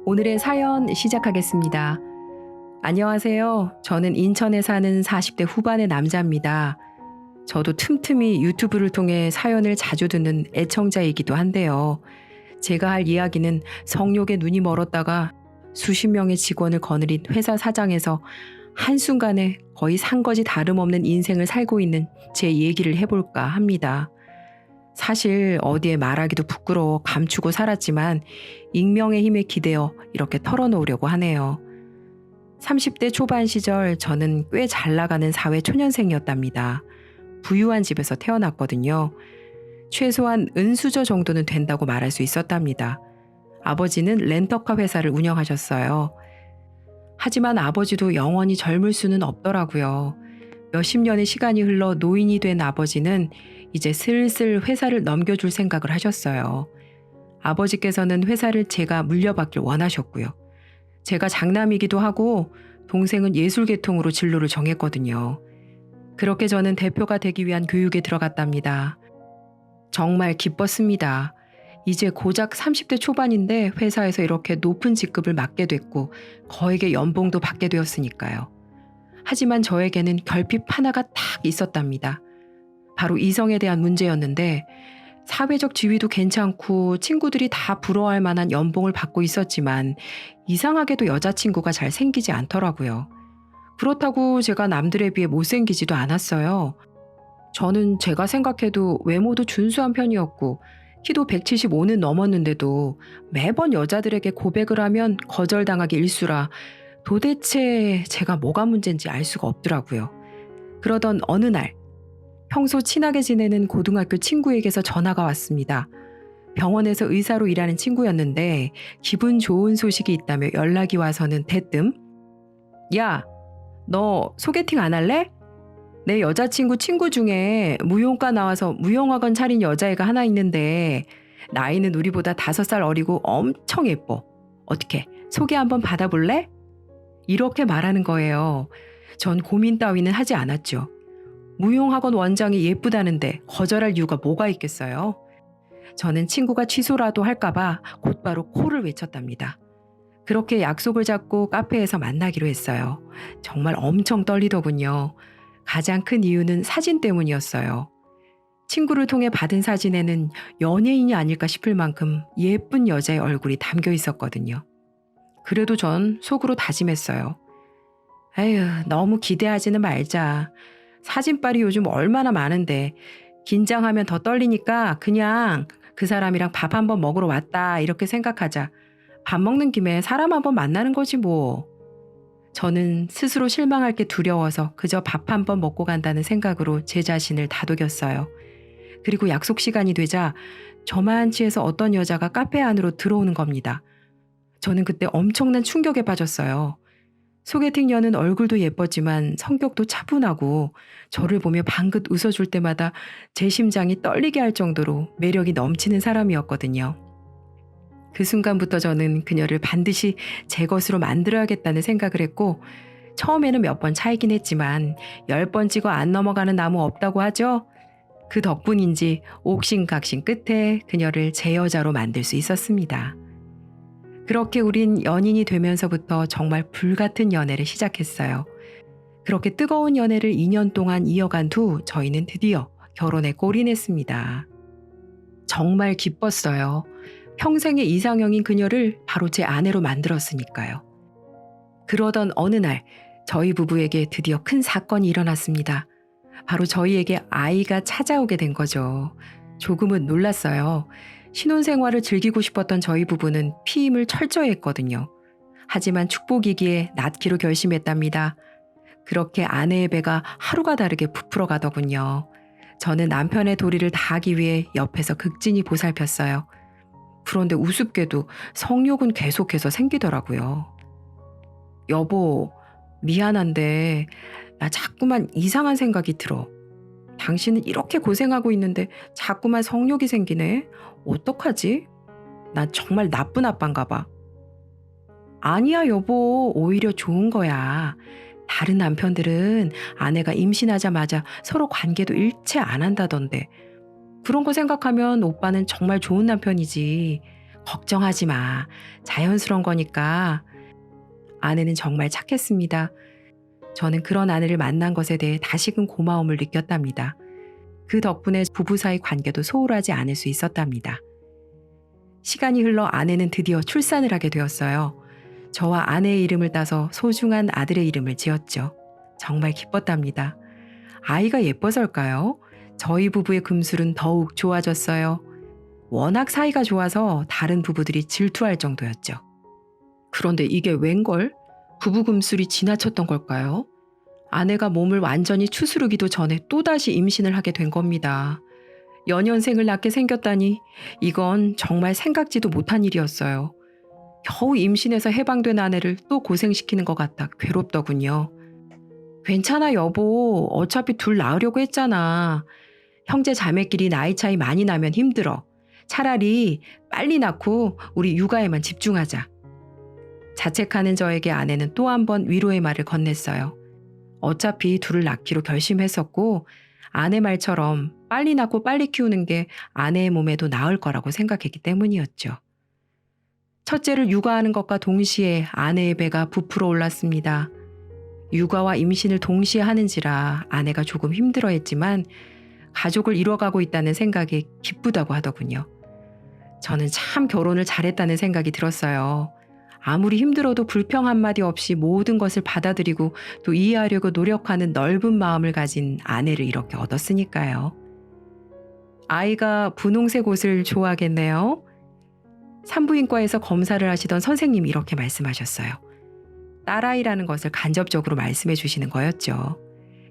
오늘의 사연 시작하겠습니다. 안녕하세요. 저는 인천에 사는 40대 후반의 남자입니다. 저도 틈틈이 유튜브를 통해 사연을 자주 듣는 애청자이기도 한데요. 제가 할 이야기는 성욕에 눈이 멀었다가 수십 명의 직원을 거느린 회사 사장에서 한순간에 거의 산거지 다름없는 인생을 살고 있는 제 얘기를 해볼까 합니다. 사실 어디에 말하기도 부끄러워 감추고 살았지만 익명의 힘에 기대어 이렇게 털어놓으려고 하네요. 30대 초반 시절 저는 꽤 잘 나가는 사회 초년생이었답니다. 부유한 집에서 태어났거든요. 최소한 은수저 정도는 된다고 말할 수 있었답니다. 아버지는 렌터카 회사를 운영하셨어요. 하지만 아버지도 영원히 젊을 수는 없더라고요. 몇십 년의 시간이 흘러 노인이 된 아버지는 이제 슬슬 회사를 넘겨줄 생각을 하셨어요. 아버지께서는 회사를 제가 물려받길 원하셨고요. 제가 장남이기도 하고 동생은 예술계통으로 진로를 정했거든요. 그렇게 저는 대표가 되기 위한 교육에 들어갔답니다. 정말 기뻤습니다. 이제 고작 30대 초반인데 회사에서 이렇게 높은 직급을 맡게 됐고 거액의 연봉도 받게 되었으니까요. 하지만 저에게는 결핍 하나가 딱 있었답니다. 바로 이성에 대한 문제였는데 사회적 지위도 괜찮고 친구들이 다 부러워할 만한 연봉을 받고 있었지만 이상하게도 여자친구가 잘 생기지 않더라고요. 그렇다고 제가 남들에 비해 못생기지도 않았어요. 저는 제가 생각해도 외모도 준수한 편이었고 키도 175는 넘었는데도 매번 여자들에게 고백을 하면 거절당하기 일쑤라 도대체 제가 뭐가 문제인지 알 수가 없더라고요. 그러던 어느 날 평소 친하게 지내는 고등학교 친구에게서 전화가 왔습니다. 병원에서 의사로 일하는 친구였는데 기분 좋은 소식이 있다며 연락이 와서는 대뜸 야, 너 소개팅 안 할래? 내 여자친구 친구 중에 무용과 나와서 무용학원 차린 여자애가 하나 있는데 나이는 우리보다 5살 어리고 엄청 예뻐. 어떻게 소개 한번 받아볼래? 이렇게 말하는 거예요. 전 고민 따위는 하지 않았죠. 무용학원 원장이 예쁘다는데 거절할 이유가 뭐가 있겠어요? 저는 친구가 취소라도 할까봐 곧바로 콜을 외쳤답니다. 그렇게 약속을 잡고 카페에서 만나기로 했어요. 정말 엄청 떨리더군요. 가장 큰 이유는 사진 때문이었어요. 친구를 통해 받은 사진에는 연예인이 아닐까 싶을 만큼 예쁜 여자의 얼굴이 담겨 있었거든요. 그래도 전 속으로 다짐했어요. 에휴, 너무 기대하지는 말자. 사진빨이 요즘 얼마나 많은데 긴장하면 더 떨리니까 그냥 그 사람이랑 밥 한번 먹으러 왔다 이렇게 생각하자. 밥 먹는 김에 사람 한번 만나는 거지 뭐. 저는 스스로 실망할 게 두려워서 그저 밥 한번 먹고 간다는 생각으로 제 자신을 다독였어요. 그리고 약속 시간이 되자 저만치에서 어떤 여자가 카페 안으로 들어오는 겁니다. 저는 그때 엄청난 충격에 빠졌어요. 소개팅녀는 얼굴도 예뻤지만 성격도 차분하고 저를 보며 방긋 웃어줄 때마다 제 심장이 떨리게 할 정도로 매력이 넘치는 사람이었거든요. 그 순간부터 저는 그녀를 반드시 제 것으로 만들어야겠다는 생각을 했고 처음에는 몇 번 차이긴 했지만 10번 찍어 안 넘어가는 나무 없다고 하죠. 그 덕분인지 옥신각신 끝에 그녀를 제 여자로 만들 수 있었습니다. 그렇게 우린 연인이 되면서부터 정말 불같은 연애를 시작했어요. 그렇게 뜨거운 연애를 2년 동안 이어간 후 저희는 드디어 결혼에 골인했습니다. 정말 기뻤어요. 평생의 이상형인 그녀를 바로 제 아내로 만들었으니까요. 그러던 어느 날 저희 부부에게 드디어 큰 사건이 일어났습니다. 바로 저희에게 아이가 찾아오게 된 거죠. 조금은 놀랐어요. 신혼생활을 즐기고 싶었던 저희 부부는 피임을 철저히 했거든요. 하지만 축복이기에 낳기로 결심했답니다. 그렇게 아내의 배가 하루가 다르게 부풀어 가더군요. 저는 남편의 도리를 다하기 위해 옆에서 극진히 보살폈어요. 그런데 우습게도 성욕은 계속해서 생기더라고요. 여보, 미안한데 나 자꾸만 이상한 생각이 들어. 당신은 이렇게 고생하고 있는데 자꾸만 성욕이 생기네. 어떡하지? 난 정말 나쁜 아빠인가 봐. 아니야, 여보. 오히려 좋은 거야. 다른 남편들은 아내가 임신하자마자 서로 관계도 일체 안 한다던데. 그런 거 생각하면 오빠는 정말 좋은 남편이지. 걱정하지 마. 자연스러운 거니까. 아내는 정말 착했습니다. 저는 그런 아내를 만난 것에 대해 다시금 고마움을 느꼈답니다. 그 덕분에 부부 사이 관계도 소홀하지 않을 수 있었답니다. 시간이 흘러 아내는 드디어 출산을 하게 되었어요. 저와 아내의 이름을 따서 소중한 아들의 이름을 지었죠. 정말 기뻤답니다. 아이가 예뻐서일까요? 저희 부부의 금술은 더욱 좋아졌어요. 워낙 사이가 좋아서 다른 부부들이 질투할 정도였죠. 그런데 이게 웬걸? 부부 금술이 지나쳤던 걸까요? 아내가 몸을 완전히 추스르기도 전에 또다시 임신을 하게 된 겁니다. 연년생을 낳게 생겼다니 이건 정말 생각지도 못한 일이었어요. 겨우 임신해서 해방된 아내를 또 고생시키는 것 같아 괴롭더군요. 괜찮아 여보. 어차피 둘 낳으려고 했잖아. 형제 자매끼리 나이 차이 많이 나면 힘들어. 차라리 빨리 낳고 우리 육아에만 집중하자. 자책하는 저에게 아내는 또 한 번 위로의 말을 건넸어요. 어차피 둘을 낳기로 결심했었고 아내 말처럼 빨리 낳고 빨리 키우는 게 아내의 몸에도 나을 거라고 생각했기 때문이었죠. 첫째를 육아하는 것과 동시에 아내의 배가 부풀어 올랐습니다. 육아와 임신을 동시에 하는지라 아내가 조금 힘들어했지만 가족을 이뤄가고 있다는 생각이 기쁘다고 하더군요. 저는 참 결혼을 잘했다는 생각이 들었어요. 아무리 힘들어도 불평 한마디 없이 모든 것을 받아들이고 또 이해하려고 노력하는 넓은 마음을 가진 아내를 이렇게 얻었으니까요. 아이가 분홍색 옷을 좋아하겠네요. 산부인과에서 검사를 하시던 선생님이 이렇게 말씀하셨어요. 딸아이라는 것을 간접적으로 말씀해 주시는 거였죠.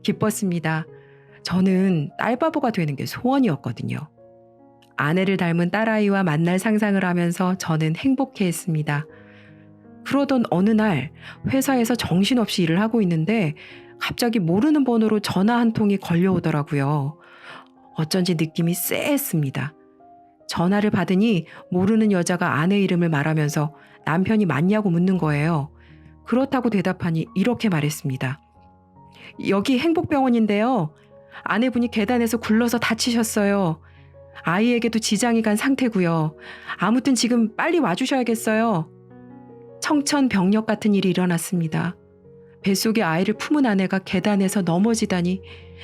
기뻤습니다. 저는 딸바보가 되는 게 소원이었거든요. 아내를 닮은 딸아이와 만날 상상을 하면서 저는 행복해했습니다. 그러던 어느 날 회사에서 정신없이 일을 하고 있는데 갑자기 모르는 번호로 전화 한 통이 걸려오더라고요. 어쩐지 느낌이 쎄했습니다. 전화를 받으니 모르는 여자가 아내 이름을 말하면서 남편이 맞냐고 묻는 거예요. 그렇다고 대답하니 이렇게 말했습니다. 여기 행복병원인데요. 아내분이 계단에서 굴러서 다치셨어요. 아이에게도 지장이 간 상태고요. 아무튼 지금 빨리 와주셔야겠어요. 청천벽력 같은 일이 일어났습니다. 뱃속에 아이를 품은 아내가 계단에서 넘어지다니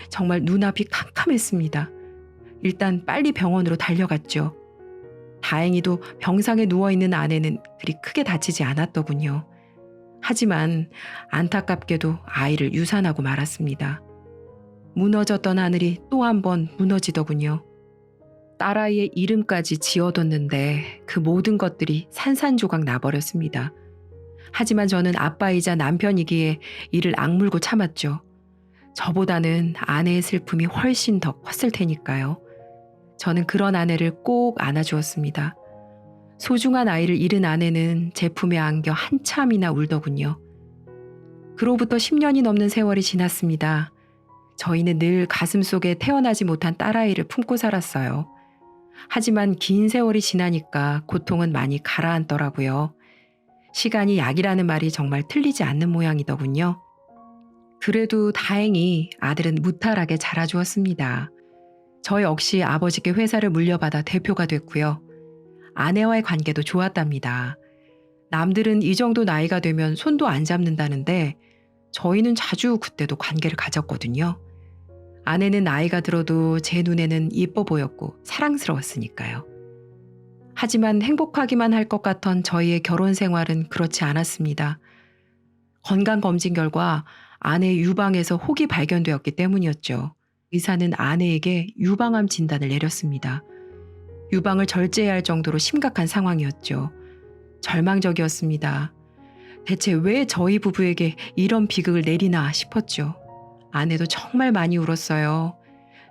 정말 눈앞이 캄캄했습니다. 일단 빨리 병원으로 달려갔죠. 다행히도 병상에 누워있는 아내는 그리 크게 다치지 않았더군요. 하지만 안타깝게도 아이를 유산하고 말았습니다. 무너졌던 하늘이 또 한 번 무너지더군요. 딸아이의 이름까지 지어뒀는데 그 모든 것들이 산산조각 나버렸습니다. 하지만 저는 아빠이자 남편이기에 이를 악물고 참았죠. 저보다는 아내의 슬픔이 훨씬 더 컸을 테니까요. 저는 그런 아내를 꼭 안아주었습니다. 소중한 아이를 잃은 아내는 제 품에 안겨 한참이나 울더군요. 그로부터 10년이 넘는 세월이 지났습니다. 저희는 늘 가슴속에 태어나지 못한 딸아이를 품고 살았어요. 하지만 긴 세월이 지나니까 고통은 많이 가라앉더라고요. 시간이 약이라는 말이 정말 틀리지 않는 모양이더군요. 그래도 다행히 아들은 무탈하게 자라주었습니다. 저 역시 아버지께 회사를 물려받아 대표가 됐고요. 아내와의 관계도 좋았답니다. 남들은 이 정도 나이가 되면 손도 안 잡는다는데 저희는 자주 그때도 관계를 가졌거든요. 아내는 나이가 들어도 제 눈에는 예뻐 보였고 사랑스러웠으니까요. 하지만 행복하기만 할 것 같던 저희의 결혼 생활은 그렇지 않았습니다. 건강검진 결과 아내의 유방에서 혹이 발견되었기 때문이었죠. 의사는 아내에게 유방암 진단을 내렸습니다. 유방을 절제해야 할 정도로 심각한 상황이었죠. 절망적이었습니다. 대체 왜 저희 부부에게 이런 비극을 내리나 싶었죠. 아내도 정말 많이 울었어요.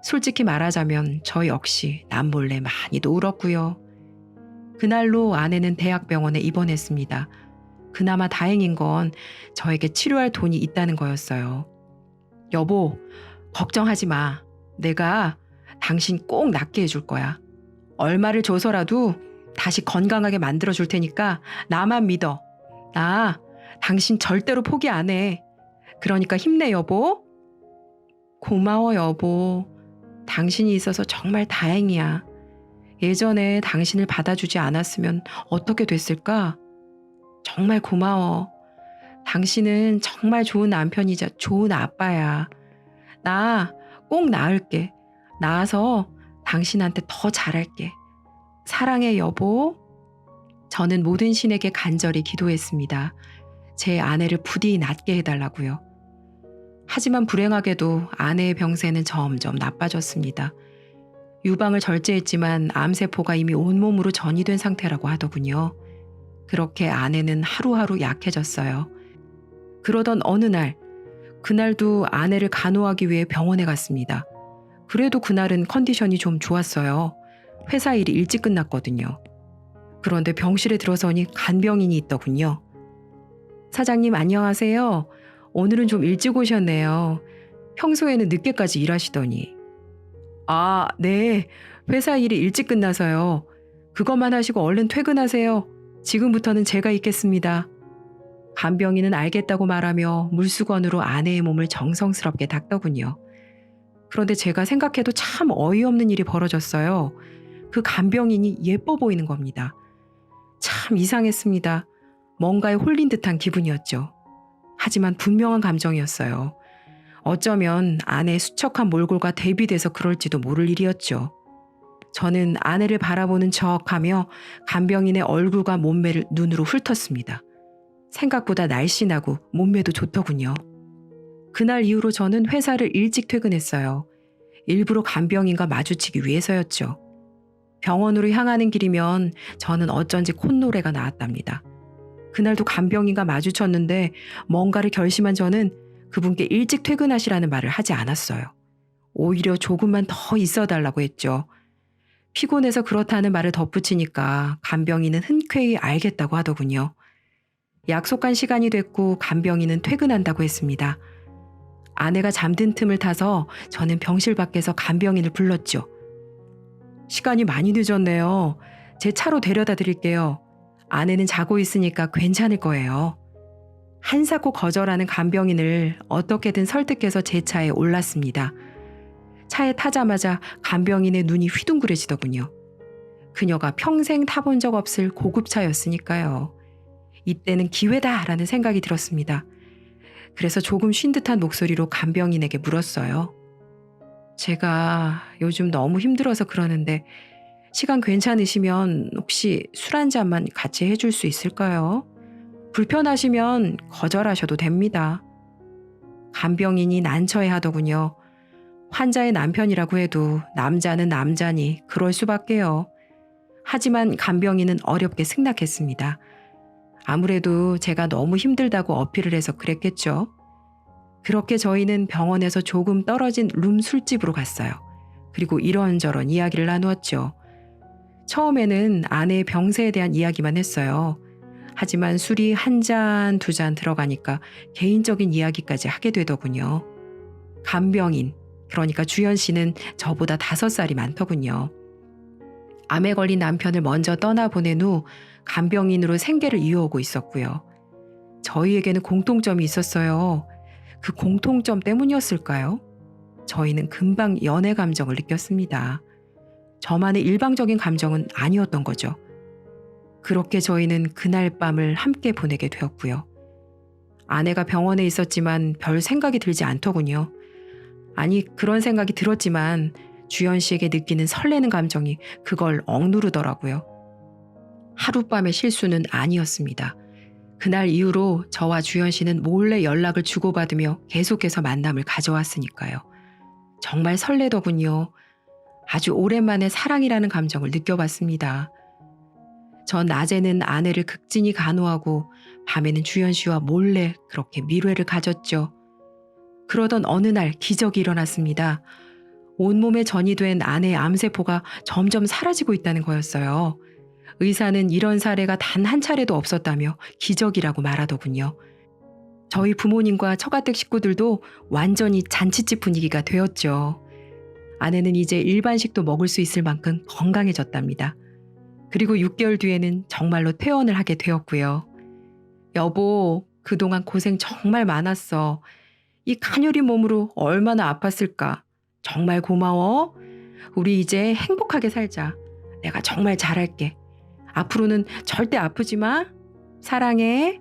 솔직히 말하자면 저 역시 남몰래 많이도 울었고요. 그날로 아내는 대학병원에 입원했습니다. 그나마 다행인 건 저에게 치료할 돈이 있다는 거였어요. 여보, 걱정하지 마. 내가 당신 꼭 낫게 해줄 거야. 얼마를 줘서라도 다시 건강하게 만들어줄 테니까 나만 믿어. 나 당신 절대로 포기 안 해. 그러니까 힘내 여보. 고마워 여보. 당신이 있어서 정말 다행이야. 예전에 당신을 받아주지 않았으면 어떻게 됐을까? 정말 고마워. 당신은 정말 좋은 남편이자 좋은 아빠야. 나 꼭 나을게. 나아서 당신한테 더 잘할게. 사랑해, 여보. 저는 모든 신에게 간절히 기도했습니다. 제 아내를 부디 낫게 해달라고요. 하지만 불행하게도 아내의 병세는 점점 나빠졌습니다. 유방을 절제했지만 암세포가 이미 온몸으로 전이된 상태라고 하더군요. 그렇게 아내는 하루하루 약해졌어요. 그러던 어느 날, 그날도 아내를 간호하기 위해 병원에 갔습니다. 그래도 그날은 컨디션이 좀 좋았어요. 회사 일이 일찍 끝났거든요. 그런데 병실에 들어서니 간병인이 있더군요. 사장님 안녕하세요. 오늘은 좀 일찍 오셨네요. 평소에는 늦게까지 일하시더니. 아, 네. 회사 일이 일찍 끝나서요. 그것만 하시고 얼른 퇴근하세요. 지금부터는 제가 있겠습니다. 간병인은 알겠다고 말하며 물수건으로 아내의 몸을 정성스럽게 닦더군요. 그런데 제가 생각해도 참 어이없는 일이 벌어졌어요. 그 간병인이 예뻐 보이는 겁니다. 참 이상했습니다. 뭔가에 홀린 듯한 기분이었죠. 하지만 분명한 감정이었어요. 어쩌면 아내의 수척한 몰골과 대비돼서 그럴지도 모를 일이었죠. 저는 아내를 바라보는 척하며 간병인의 얼굴과 몸매를 눈으로 훑었습니다. 생각보다 날씬하고 몸매도 좋더군요. 그날 이후로 저는 회사를 일찍 퇴근했어요. 일부러 간병인과 마주치기 위해서였죠. 병원으로 향하는 길이면 저는 어쩐지 콧노래가 나왔답니다. 그날도 간병인과 마주쳤는데 뭔가를 결심한 저는 그분께 일찍 퇴근하시라는 말을 하지 않았어요. 오히려 조금만 더 있어달라고 했죠. 피곤해서 그렇다는 말을 덧붙이니까 간병인은 흔쾌히 알겠다고 하더군요. 약속한 시간이 됐고 간병인은 퇴근한다고 했습니다. 아내가 잠든 틈을 타서 저는 병실 밖에서 간병인을 불렀죠. 시간이 많이 늦었네요. 제 차로 데려다 드릴게요. 아내는 자고 있으니까 괜찮을 거예요. 한사코 거절하는 간병인을 어떻게든 설득해서 제 차에 올랐습니다. 차에 타자마자 간병인의 눈이 휘둥그레지더군요. 그녀가 평생 타본 적 없을 고급차였으니까요. 이때는 기회다라는 생각이 들었습니다. 그래서 조금 쉰 듯한 목소리로 간병인에게 물었어요. 제가 요즘 너무 힘들어서 그러는데 시간 괜찮으시면 혹시 술 한 잔만 같이 해줄 수 있을까요? 불편하시면 거절하셔도 됩니다. 간병인이 난처해 하더군요. 환자의 남편이라고 해도 남자는 남자니 그럴 수밖에요. 하지만 간병인은 어렵게 승낙했습니다. 아무래도 제가 너무 힘들다고 어필을 해서 그랬겠죠. 그렇게 저희는 병원에서 조금 떨어진 룸 술집으로 갔어요. 그리고 이런저런 이야기를 나누었죠. 처음에는 아내의 병세에 대한 이야기만 했어요. 하지만 술이 한 잔, 두 잔 들어가니까 개인적인 이야기까지 하게 되더군요. 간병인, 그러니까 주연 씨는 저보다 5살이 많더군요. 암에 걸린 남편을 먼저 떠나보낸 후 간병인으로 생계를 이어오고 있었고요. 저희에게는 공통점이 있었어요. 그 공통점 때문이었을까요? 저희는 금방 연애 감정을 느꼈습니다. 저만의 일방적인 감정은 아니었던 거죠. 그렇게 저희는 그날 밤을 함께 보내게 되었고요. 아내가 병원에 있었지만 별 생각이 들지 않더군요. 아니, 그런 생각이 들었지만 주연 씨에게 느끼는 설레는 감정이 그걸 억누르더라고요. 하룻밤의 실수는 아니었습니다. 그날 이후로 저와 주연 씨는 몰래 연락을 주고받으며 계속해서 만남을 가져왔으니까요. 정말 설레더군요. 아주 오랜만에 사랑이라는 감정을 느껴봤습니다. 전 낮에는 아내를 극진히 간호하고 밤에는 주연 씨와 몰래 그렇게 밀회를 가졌죠. 그러던 어느 날 기적이 일어났습니다. 온몸에 전이된 아내의 암세포가 점점 사라지고 있다는 거였어요. 의사는 이런 사례가 단 한 차례도 없었다며 기적이라고 말하더군요. 저희 부모님과 처가댁 식구들도 완전히 잔치집 분위기가 되었죠. 아내는 이제 일반식도 먹을 수 있을 만큼 건강해졌답니다. 그리고 6개월 뒤에는 정말로 퇴원을 하게 되었고요. 여보, 그동안 고생 정말 많았어. 이 가녀린 몸으로 얼마나 아팠을까. 정말 고마워. 우리 이제 행복하게 살자. 내가 정말 잘할게. 앞으로는 절대 아프지 마. 사랑해.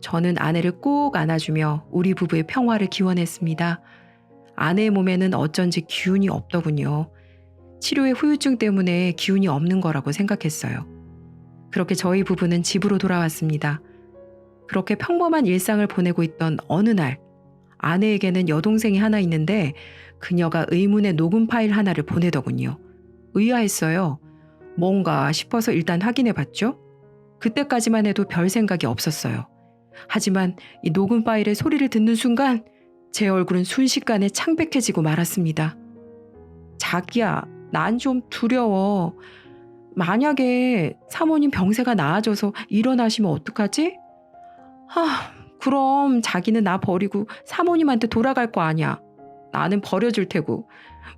저는 아내를 꼭 안아주며 우리 부부의 평화를 기원했습니다. 아내의 몸에는 어쩐지 기운이 없더군요. 치료의 후유증 때문에 기운이 없는 거라고 생각했어요. 그렇게 저희 부부는 집으로 돌아왔습니다. 그렇게 평범한 일상을 보내고 있던 어느 날, 아내에게는 여동생이 하나 있는데 그녀가 의문의 녹음 파일 하나를 보내더군요. 의아했어요. 뭔가 싶어서 일단 확인해 봤죠. 그때까지만 해도 별 생각이 없었어요. 하지만 이 녹음 파일의 소리를 듣는 순간 제 얼굴은 순식간에 창백해지고 말았습니다. 자기야, 난 좀 두려워. 만약에 사모님 병세가 나아져서 일어나시면 어떡하지? 그럼 자기는 나 버리고 사모님한테 돌아갈 거 아니야. 나는 버려줄 테고.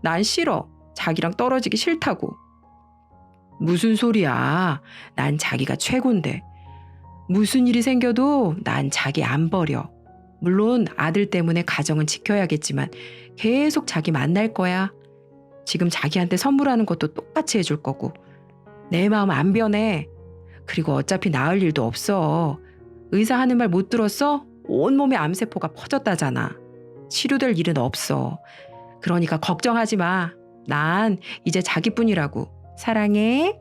난 싫어. 자기랑 떨어지기 싫다고. 무슨 소리야. 난 자기가 최고인데. 무슨 일이 생겨도 난 자기 안 버려. 물론 아들 때문에 가정은 지켜야겠지만 계속 자기 만날 거야. 지금 자기한테 선물하는 것도 똑같이 해줄 거고. 내 마음 안 변해. 그리고 어차피 나을 일도 없어. 의사 하는 말 못 들었어? 온몸에 암세포가 퍼졌다잖아. 치료될 일은 없어. 그러니까 걱정하지 마. 난 이제 자기뿐이라고. 사랑해.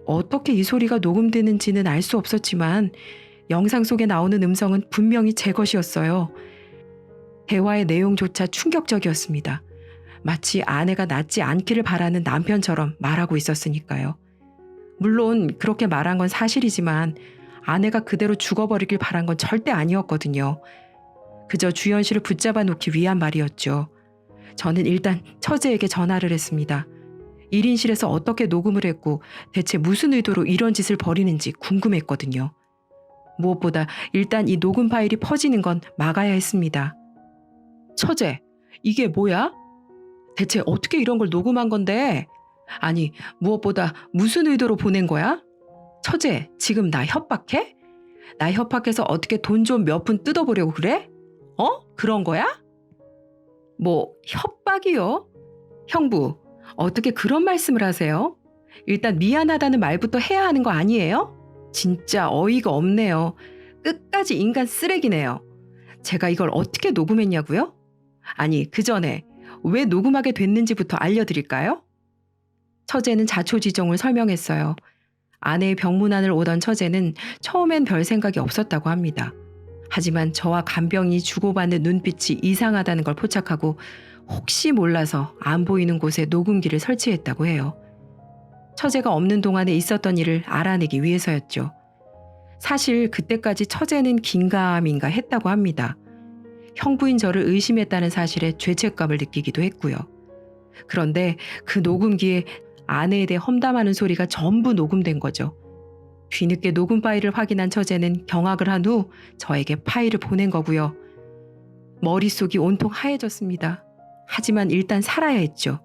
어떻게 이 소리가 녹음되는지는 알 수 없었지만 영상 속에 나오는 음성은 분명히 제 것이었어요. 대화의 내용조차 충격적이었습니다. 마치 아내가 낫지 않기를 바라는 남편처럼 말하고 있었으니까요. 물론 그렇게 말한 건 사실이지만 아내가 그대로 죽어버리길 바란 건 절대 아니었거든요. 그저 주연 씨를 붙잡아 놓기 위한 말이었죠. 저는 일단 처제에게 전화를 했습니다. 1인실에서 어떻게 녹음을 했고 대체 무슨 의도로 이런 짓을 벌이는지 궁금했거든요. 무엇보다 일단 이 녹음 파일이 퍼지는 건 막아야 했습니다. 처제, 이게 뭐야? 대체 어떻게 이런 걸 녹음한 건데? 아니, 무엇보다 무슨 의도로 보낸 거야? 처제, 지금 나 협박해? 나 협박해서 어떻게 돈 좀 몇 푼 뜯어보려고 그래? 그런 거야? 뭐 협박이요? 형부, 어떻게 그런 말씀을 하세요? 일단 미안하다는 말부터 해야 하는 거 아니에요? 진짜 어이가 없네요. 끝까지 인간 쓰레기네요. 제가 이걸 어떻게 녹음했냐고요? 아니, 그 전에 왜 녹음하게 됐는지부터 알려드릴까요? 처제는 자초지종을 설명했어요. 아내의 병문안을 오던 처제는 처음엔 별 생각이 없었다고 합니다. 하지만 저와 간병이 주고받는 눈빛이 이상하다는 걸 포착하고 혹시 몰라서 안 보이는 곳에 녹음기를 설치했다고 해요. 처제가 없는 동안에 있었던 일을 알아내기 위해서였죠. 사실 그때까지 처제는 긴가민가 했다고 합니다. 형부인 저를 의심했다는 사실에 죄책감을 느끼기도 했고요. 그런데 그 녹음기에 아내에 대해 험담하는 소리가 전부 녹음된 거죠. 뒤늦게 녹음 파일을 확인한 처제는 경악을 한 후 저에게 파일을 보낸 거고요. 머릿속이 온통 하얘졌습니다. 하지만 일단 살아야 했죠.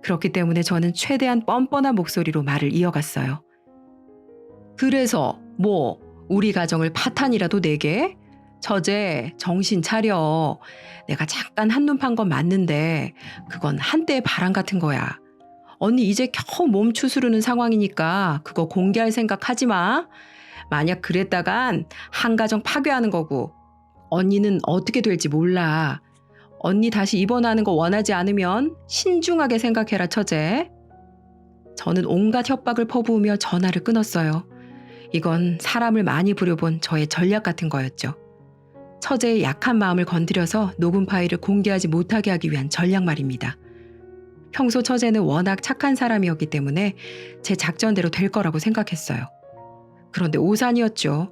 그렇기 때문에 저는 최대한 뻔뻔한 목소리로 말을 이어갔어요. 그래서 뭐 우리 가정을 파탄이라도 내게? 처제, 정신 차려. 내가 잠깐 한눈 판 건 맞는데 그건 한때의 바람 같은 거야. 언니 이제 겨우 몸 추스르는 상황이니까 그거 공개할 생각 하지 마. 만약 그랬다간 한 가정 파괴하는 거고. 언니는 어떻게 될지 몰라. 언니 다시 입원하는 거 원하지 않으면 신중하게 생각해라, 처제. 저는 온갖 협박을 퍼부으며 전화를 끊었어요. 이건 사람을 많이 부려본 저의 전략 같은 거였죠. 처제의 약한 마음을 건드려서 녹음 파일을 공개하지 못하게 하기 위한 전략 말입니다. 평소 처제는 워낙 착한 사람이었기 때문에 제 작전대로 될 거라고 생각했어요. 그런데 오산이었죠.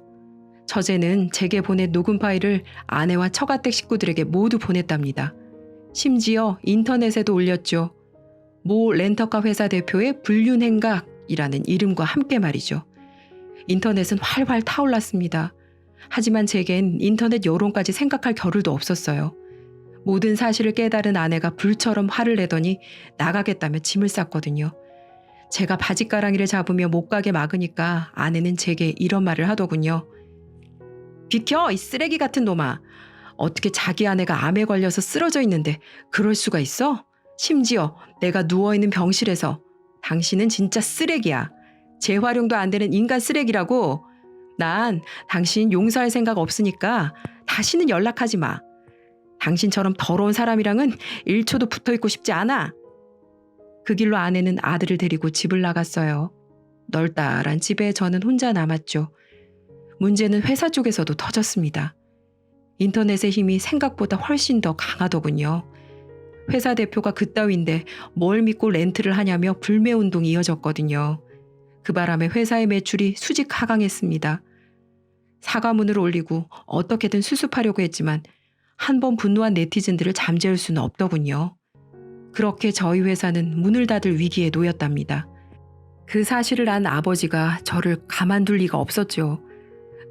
처제는 제게 보낸 녹음 파일을 아내와 처가댁 식구들에게 모두 보냈답니다. 심지어 인터넷에도 올렸죠. 모 렌터카 회사 대표의 불륜행각이라는 이름과 함께 말이죠. 인터넷은 활활 타올랐습니다. 하지만 제겐 인터넷 여론까지 생각할 겨를도 없었어요. 모든 사실을 깨달은 아내가 불처럼 화를 내더니 나가겠다며 짐을 쌌거든요. 제가 바짓가랑이를 잡으며 못 가게 막으니까 아내는 제게 이런 말을 하더군요. 비켜, 이 쓰레기 같은 놈아. 어떻게 자기 아내가 암에 걸려서 쓰러져 있는데 그럴 수가 있어? 심지어 내가 누워있는 병실에서. 당신은 진짜 쓰레기야. 재활용도 안 되는 인간 쓰레기라고. 난 당신 용서할 생각 없으니까 다시는 연락하지 마. 당신처럼 더러운 사람이랑은 1초도 붙어 있고 싶지 않아. 그 길로 아내는 아들을 데리고 집을 나갔어요. 널따란 집에 저는 혼자 남았죠. 문제는 회사 쪽에서도 터졌습니다. 인터넷의 힘이 생각보다 훨씬 더 강하더군요. 회사 대표가 그따위인데 뭘 믿고 렌트를 하냐며 불매운동이 이어졌거든요. 그 바람에 회사의 매출이 수직 하강했습니다. 사과문을 올리고 어떻게든 수습하려고 했지만 한 번 분노한 네티즌들을 잠재울 수는 없더군요. 그렇게 저희 회사는 문을 닫을 위기에 놓였답니다. 그 사실을 안 아버지가 저를 가만둘 리가 없었죠.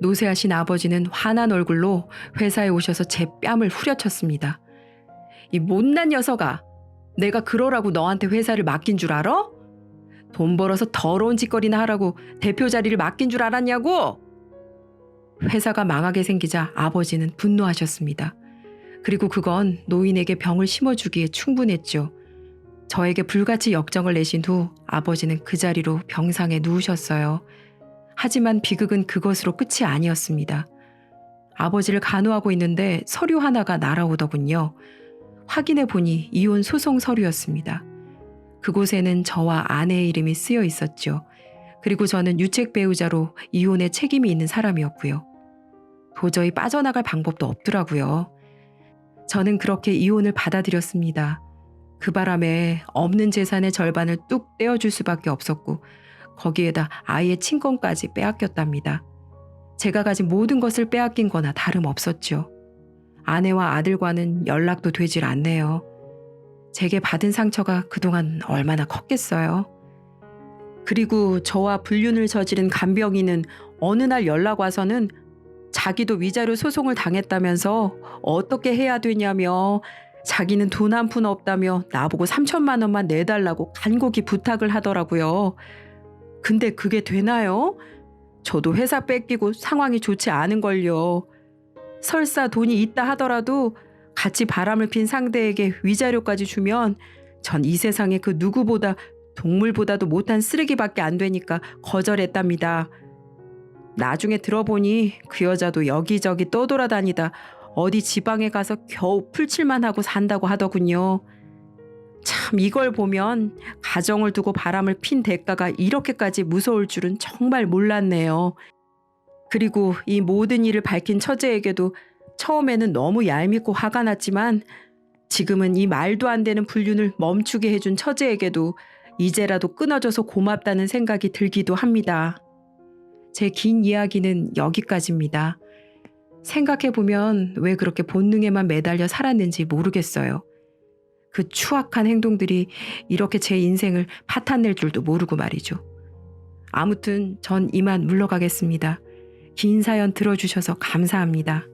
노쇠하신 아버지는 화난 얼굴로 회사에 오셔서 제 뺨을 후려쳤습니다. 이 못난 녀석아, 내가 그러라고 너한테 회사를 맡긴 줄 알아? 돈 벌어서 더러운 짓거리나 하라고 대표 자리를 맡긴 줄 알았냐고? 회사가 망하게 생기자 아버지는 분노하셨습니다. 그리고 그건 노인에게 병을 심어주기에 충분했죠. 저에게 불같이 역정을 내신 후 아버지는 그 자리로 병상에 누우셨어요. 하지만 비극은 그것으로 끝이 아니었습니다. 아버지를 간호하고 있는데 서류 하나가 날아오더군요. 확인해 보니 이혼 소송 서류였습니다. 그곳에는 저와 아내의 이름이 쓰여 있었죠. 그리고 저는 유책 배우자로 이혼에 책임이 있는 사람이었고요. 도저히 빠져나갈 방법도 없더라고요. 저는 그렇게 이혼을 받아들였습니다. 그 바람에 없는 재산의 절반을 뚝 떼어줄 수밖에 없었고 거기에다 아이의 친권까지 빼앗겼답니다. 제가 가진 모든 것을 빼앗긴 거나 다름없었죠. 아내와 아들과는 연락도 되질 않네요. 제게 받은 상처가 그동안 얼마나 컸겠어요. 그리고 저와 불륜을 저지른 간병인은 어느 날 연락 와서는 자기도 위자료 소송을 당했다면서 어떻게 해야 되냐며 자기는 돈 한 푼 없다며 나보고 3천만 원만 내달라고 간곡히 부탁을 하더라고요. 근데 그게 되나요? 저도 회사 뺏기고 상황이 좋지 않은걸요. 설사 돈이 있다 하더라도 같이 바람을 핀 상대에게 위자료까지 주면 전 이 세상에 그 누구보다 동물보다도 못한 쓰레기밖에 안 되니까 거절했답니다. 나중에 들어보니 그 여자도 여기저기 떠돌아다니다 어디 지방에 가서 겨우 풀칠만 하고 산다고 하더군요. 참 이걸 보면 가정을 두고 바람을 핀 대가가 이렇게까지 무서울 줄은 정말 몰랐네요. 그리고 이 모든 일을 밝힌 처제에게도 처음에는 너무 얄밉고 화가 났지만 지금은 이 말도 안 되는 불륜을 멈추게 해준 처제에게도 이제라도 끊어져서 고맙다는 생각이 들기도 합니다. 제 긴 이야기는 여기까지입니다. 생각해보면 왜 그렇게 본능에만 매달려 살았는지 모르겠어요. 그 추악한 행동들이 이렇게 제 인생을 파탄낼 줄도 모르고 말이죠. 아무튼 전 이만 물러가겠습니다. 긴 사연 들어주셔서 감사합니다.